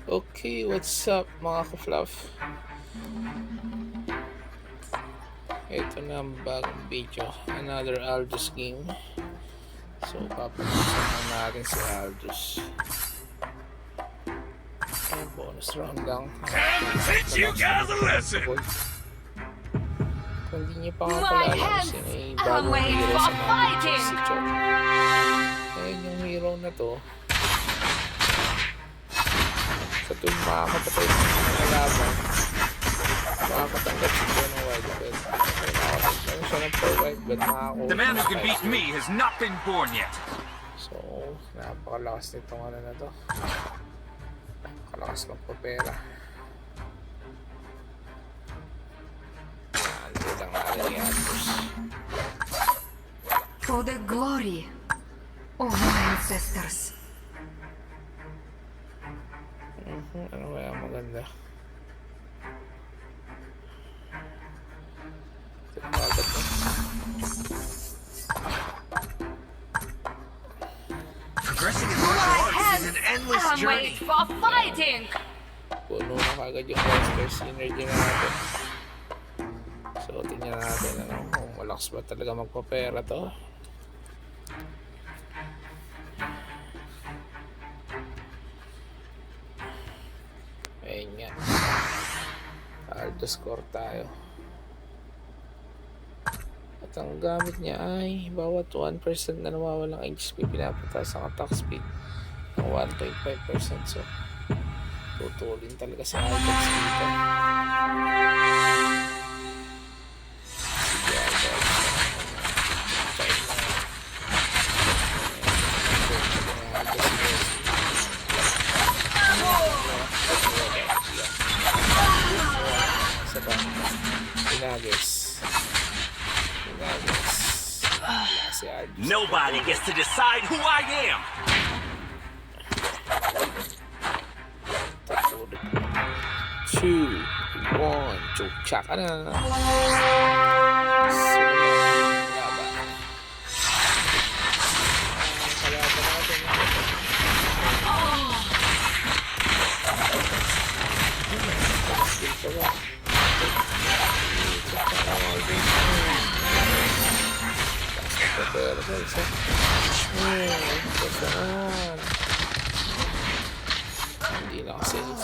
Okay, what's up mga ka-fluff? Ito na ang bagong video. Another Aldous game. So, papag-usapan natin si Aldous. Ayan, bonus round lang. You guys a lesson! Kung di niyo pa nga pala alam, sino yung bagong hero sa mga videos, si Chok. Ayan yung hero na to. Sa tuwing makakapatay sa mga laban, makakatanggap si John ng wild bed. Makakatanggap siya ng per wild bed, makakuha. The man who can beat me has not been born yet. So, napakalakas nitong ano na to. Kalakas magpapera. Hindi lang natin ni Aldous. For the glory of my ancestors. Ano kaya maganda? Ito yung agad mo. Progressing in martial arts is an endless journey. For fighting. Puno na kagad yung monster synergy natin. So, tingnan natin kung malakas ba talaga magpapera to. Ayun nga. Aldous score tayo. At ang gamit niya ay bawat 1% na nawawalang HP pinapataas ang attack speed ng 1.5%. So, tutulin talaga sa items dito. Sige, Aldous. Nobody gets to decide who I am. Two, one, chuchak ka na.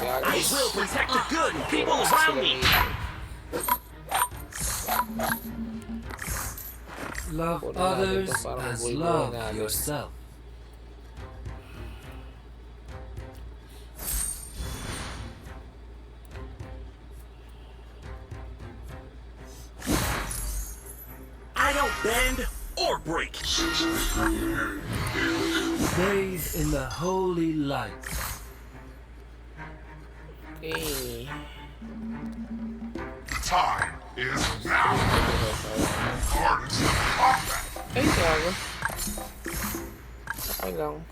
I will protect the good people around me. Love others as love yourself. I don't bend or break. Bathe in the holy light. Okay. Time is now. Hardest of combat. Ay, gago. Okay lang.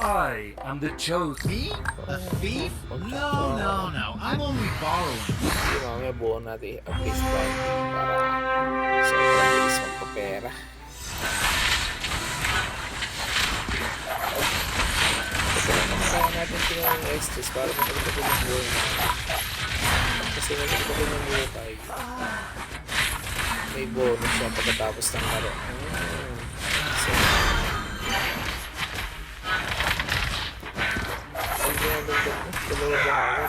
I am the chosen. Me? A thief? No, no, no. I'm only borrowing. Hindi mamaya buo natin ang face value para sobrang bilis magpapera. Kasi naman natin tingnan yung extras para magpapagod yung buhay natin. Kasi magpapagod yung buhay tayo. May bonus siya pagkatapos ng laro. So, ang ginagagod mo, tuloy ba ako?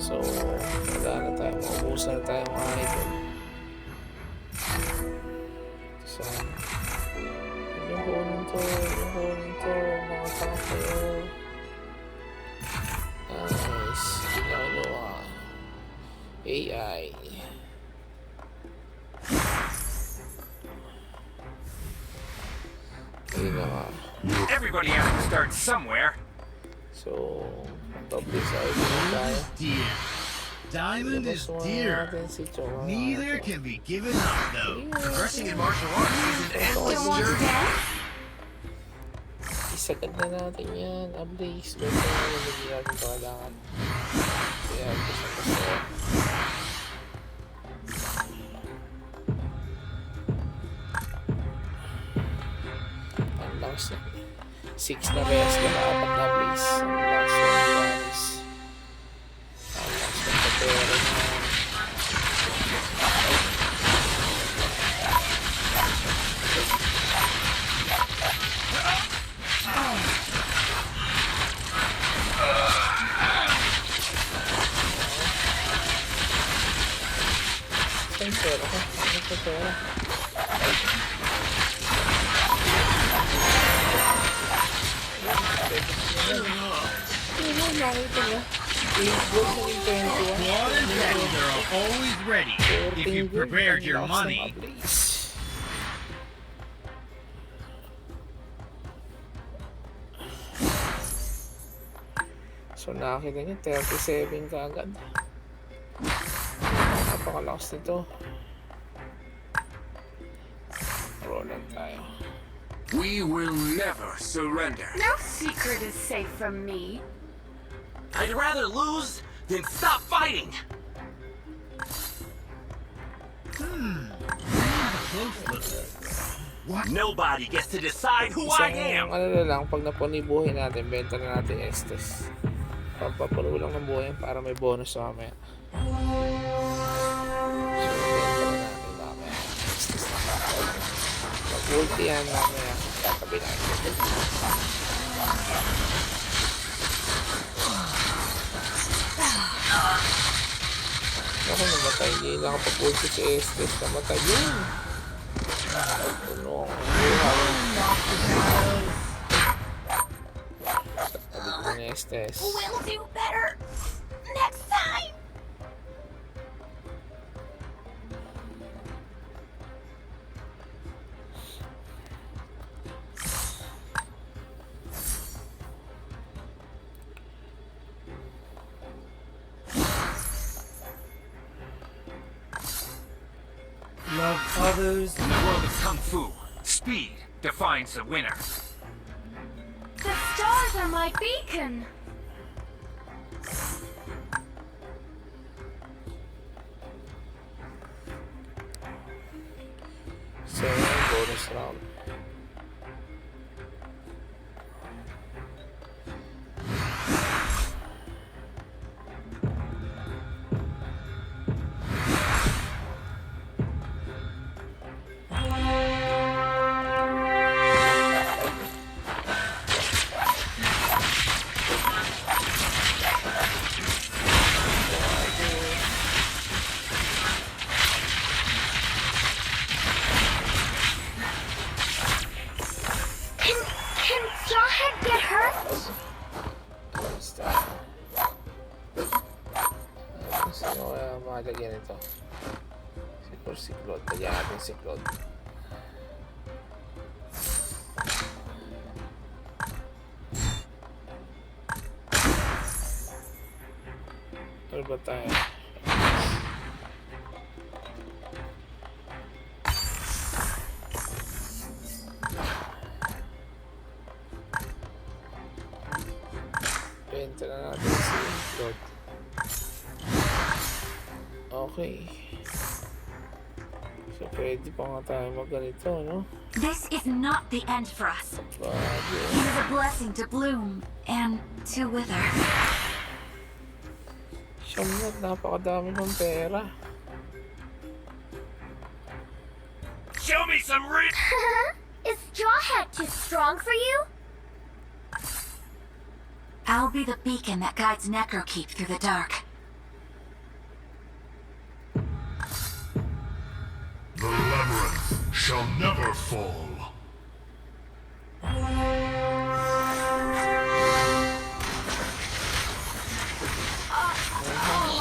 So, wala na tayo, maubusan na tayo mga item. So, yung kunin to, mga kapayo. Nice, ginagawa. AI. Ayun na nga. Everybody has to start somewhere. So, doble sa item tayo. Dear. Diamond is dear. Neither can be given up, though. Progressing in martial arts is an endless journey. sagad na natin yan. Ablaze. Pero hindi natin ito kailangan. Kaya gusto ko siya. Ang lakas na. 6 na rest na 4 na ablaze. Ang lakas na Paris. Ang lakas na patera na. Saan pera ko? Ano pa pera? Ano, nakita mo? 8 goals na yung 21. Squad and tactics are always ready if you prepared your money. So nakakita niyo, 37 ka agad. Napakalakas nito. Roland tayo. We will never surrender. No secret is safe from me. I'd rather lose than stop fighting. Close look. Nobody gets to decide who I Isang am. ano na lang, pag napunibuhin natin, benta na natin Estes. Papapulo lang ng buhay para may bonus sa mamaya. So, benta na natin mamaya. Estes na tayo. Pag-ulti yan mamaya, tatabi natin. Ako namatay, hindi lang kapag-ulti si Estes, namatay yun. Ano ang buhay? Tabi ko na Estes. We'll do better next time. Love others. In the world of Kung Fu, speed defines the winner. The stars are my beacon. So, bonus round. Can Jawhead get hurt? Basta. Sino kaya makalagyan ito? Siguro si Claude. Lagyan natin si Claude. Ano ba tayo? Benta na natin si Claude. Okay. So, pwede pa nga tayo magganito, no? This is not the end for us. Bagyo. It is a blessing to bloom and to wither. Siyam na, napakadami ng pera. Show me some real. Is Jawhead too strong for you? I'll be the beacon that guides Necrokeep through the dark. The labyrinth shall never fall.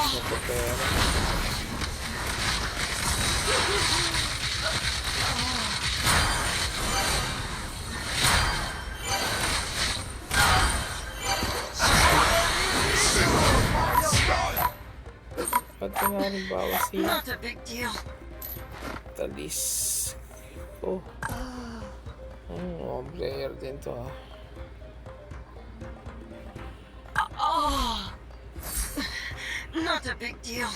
Naku, pera. Ba't ka nga rin bawas niya? Not a big deal. Talis. Oh. Mukhang player din to ah. Not a big deal.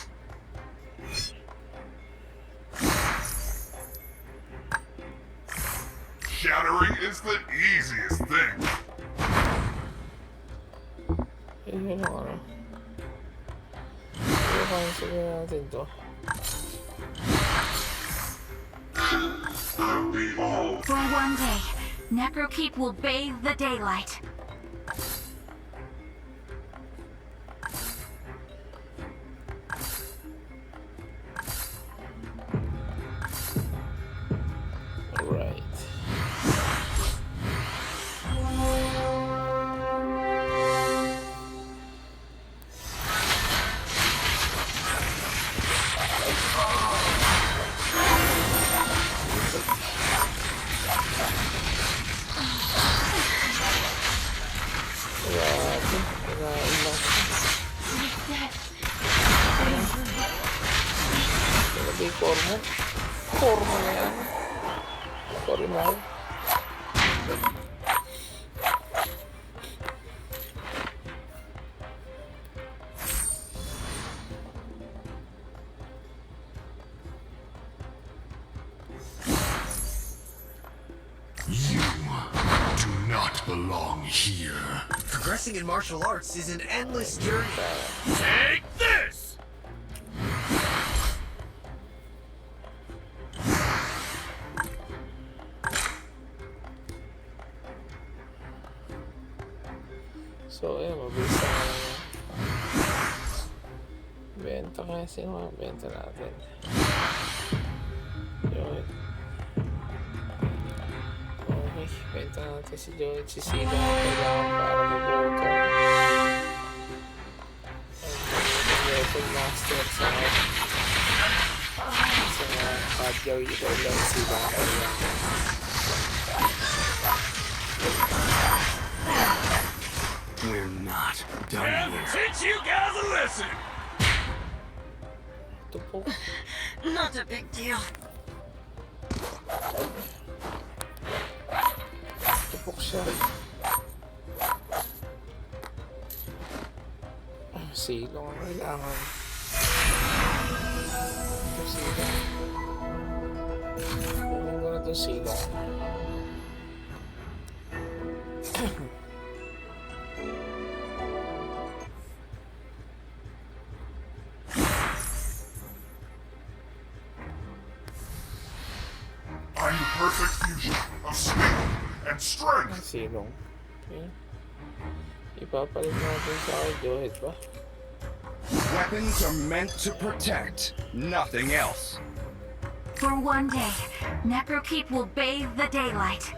Shattering is the easiest thing. Yun yung ano. Cancel natin to. I'll be all. For one day, Necrokeep will bathe the daylight. Alright. Grabe, kinain lang siya. Grabe yung kormo. Kormo na yan. Sorry, Mal. You do not belong here. Progressing in martial arts is an endless journey. Take this! So, ayun, mabilis na lang. Benta kaya, sino mga benta natin? Yun. Okay, benta natin si Joey, si Sino ang kailangan para mag-vote. Ang level master sa Padyaw ito lang sila ang kailangan. We're not done here. Teach you guys a lesson! Tupok. Not a big deal. Tupok siya. Silong ang kailangan. Ito silong. Kunin ko na ito silong. I'm the perfect fusion of speed and strength. Silong. Okay. Ipapalit natin sa kay Johet ba? Weapons are meant to protect, nothing else. For one day, Necrokeep will bathe the daylight.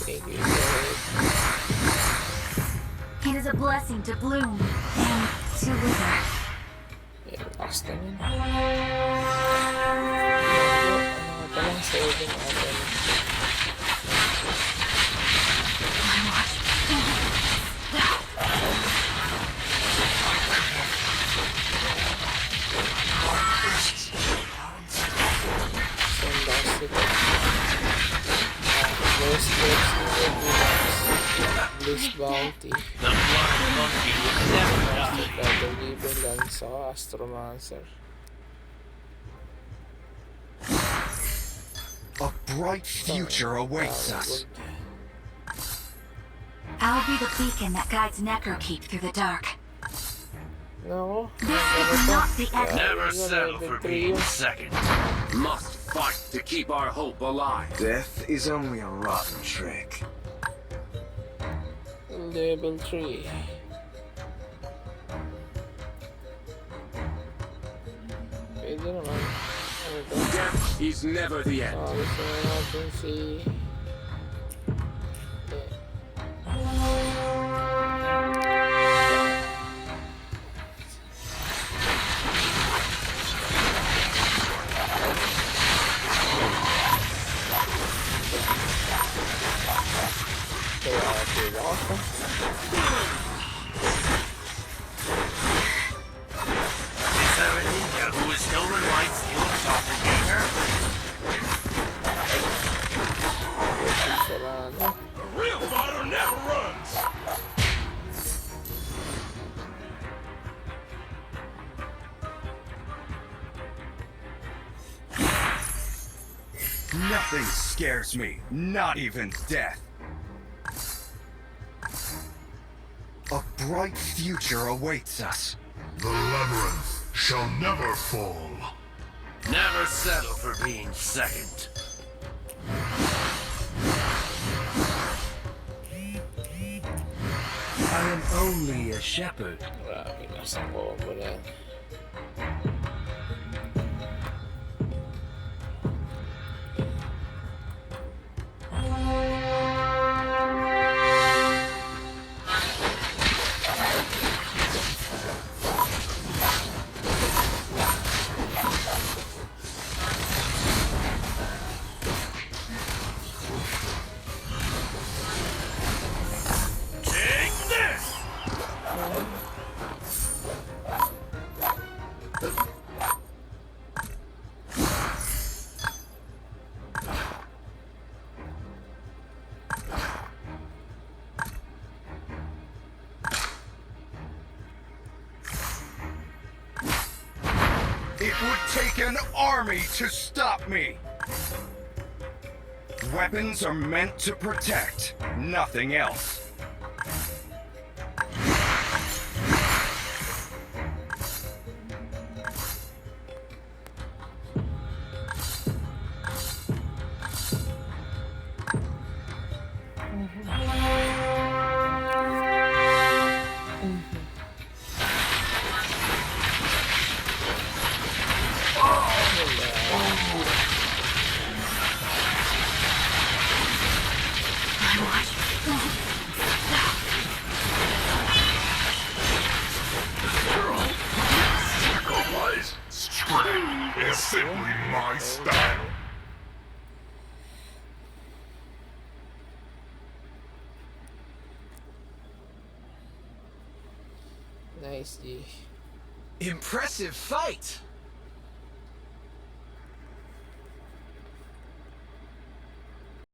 Thank you, Johet. It is a blessing to bloom and to wither. Relax na yun. Ano ka lang sa ibang natin. Fantastic. Bliss Bounty. The blind monkey will never die. Battle Given lang sa Astromancer. A bright future awaits us. I'll be the beacon that guides Necrokeep through the dark. No. This is not the end. Never settle for being second. Must fight to keep our hope alive. Death is only a rotten trick. Level 3. Pwede naman. Ano ito? Death is never the end. Gusto na natin si... Kaya pwede ako. Is there a ninja who has stolen my steel doppelganger? Nothing scares me, not even death. A bright future awaits us. The labyrinth shall never fall. Never settle for being second. I am only a shepherd. Grabe, nasang combo na yan. Take this! It would take an army to stop me. Weapons are meant to protect, nothing else. Sacrifice strength is simply my style. Nice, G. Impressive fight.